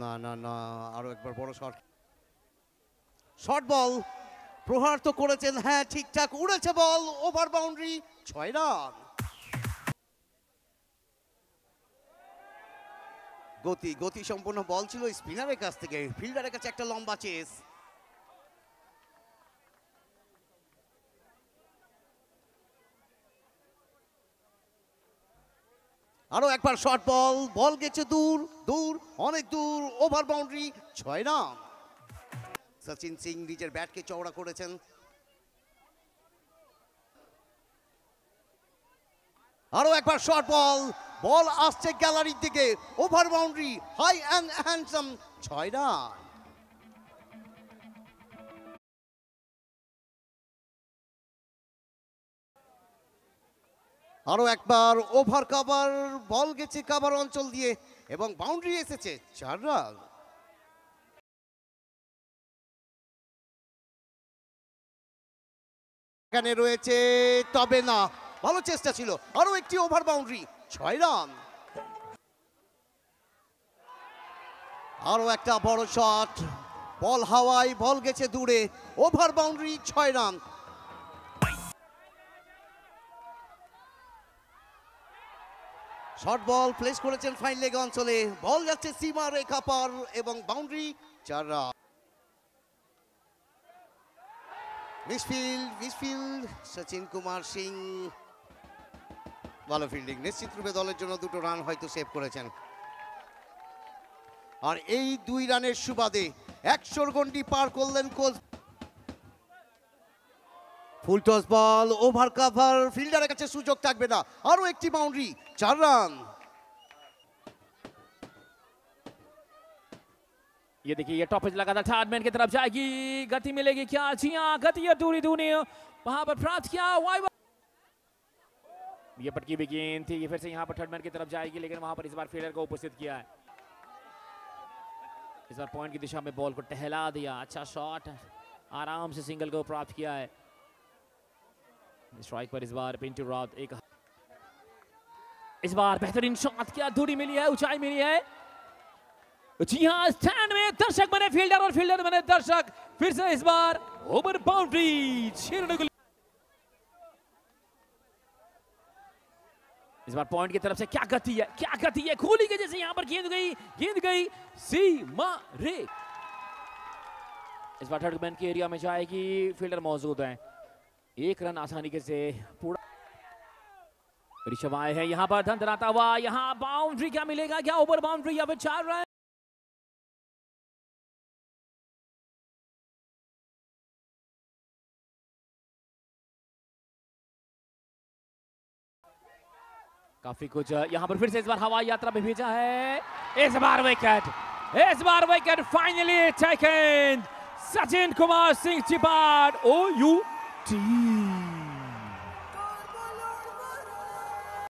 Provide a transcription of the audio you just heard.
না না না, আরো একবার বড় শট, শর্ট বল প্রহার তো করেছেন, হ্যাঁ ঠিকঠাক উড়েছে বল, ওভার বাউন্ডারি, 6 রান। গতি সম্পন্ন বল ছিল স্পিনারের কাছ থেকে, ফিল্ডারের কাছে একটা লম্বা চেস। আরো একবার শর্ট বল, বল গেছে দূর দূর, অনেক দূর, over boundary, 6 run. Sachin Singh নিজের ব্যাটকে চওড়া করেছেন। আরো একবার শর্ট বল, বল আসছে গ্যালারির দিকে, over boundary, high and handsome, 6 run. আরো একবার ওভার কাভার, বল গেছে কাভার অঞ্চল দিয়ে এবং বাউন্ডারি এসেছে, 4 রান। এখানে রয়েছে, তবে না, ভালো চেষ্টা ছিল, আরো একটি ওভার বাউন্ডারি, 6 রান। আরো একটা বড় শট, বল হাওয়ায়, বল গেছে দূরে, over boundary, 6 run. Short ball place করেছেন ফাইন লেগ অঞ্চলে, বল যাচ্ছে সীমা রেখা পার এবং boundary, 4 run. Misfield Sachin Kumar Singh, ভালো ফিল্ডিং, নিশ্চিত রূপে দলের জন্য 2টো রান হয়তো সেভ করেছেন। আর এই 2 রানের সুবাদে 100 গন্ডি পার করলেন কোচ। ফুল টস বল, ওভার কাভার, ফিল্ডারের কাছে সুযোগ থাকবে না, আরো একটি বাউন্ডারি, 4 রান। ये देखिए, ये टॉप लगातार थार्डमैन की तरफ जाएगी, गति मिलेगी क्या? जी हाँ, गति है दूरी दूनी वहां पर प्राप्त किया, ये पटकी भी गेंद थी, ये फिर से यहाँ पर थर्डमैन की तरफ जाएगी, लेकिन वहां पर इस बार फील्डर को उपस्थित किया है। इस बार पॉइंट की दिशा में बॉल को टहला दिया, अच्छा शॉट, आराम से सिंगल को प्राप्त किया है। स्ट्राइक पर इस बार पिंटू राउत, इस बार बेहतरीन शॉट किया, दूरी मिली है, ऊंचाई मिली है। जी हाँ, स्टैंड में दर्शक बने फील्डर और फील्डर बने दर्शक, फिर से इस बार ओवर बाउंड्री, 6 रनों को। इस बार पॉइंट की तरफ से क्या गति है, क्या गति है, गोली के जैसे यहां पर गेंद गई सीमा रे। इस बार थर्डमैन के एरिया में जाएगी, फील्डर मौजूद है, 1 रन आसानी के से पूरा। ऋषभ आए हैं यहां पर धंधराता हुआ, यहां बाउंड्री क्या मिलेगा, क्या ओवर बाउंड्री या फिर 4 रन। काफी कुछ यहां पर फिर से इस बार हवाई यात्रा में भेजा है, इस बार wicket finally taken, Sachin Kumar Singh चिपाट, OUT।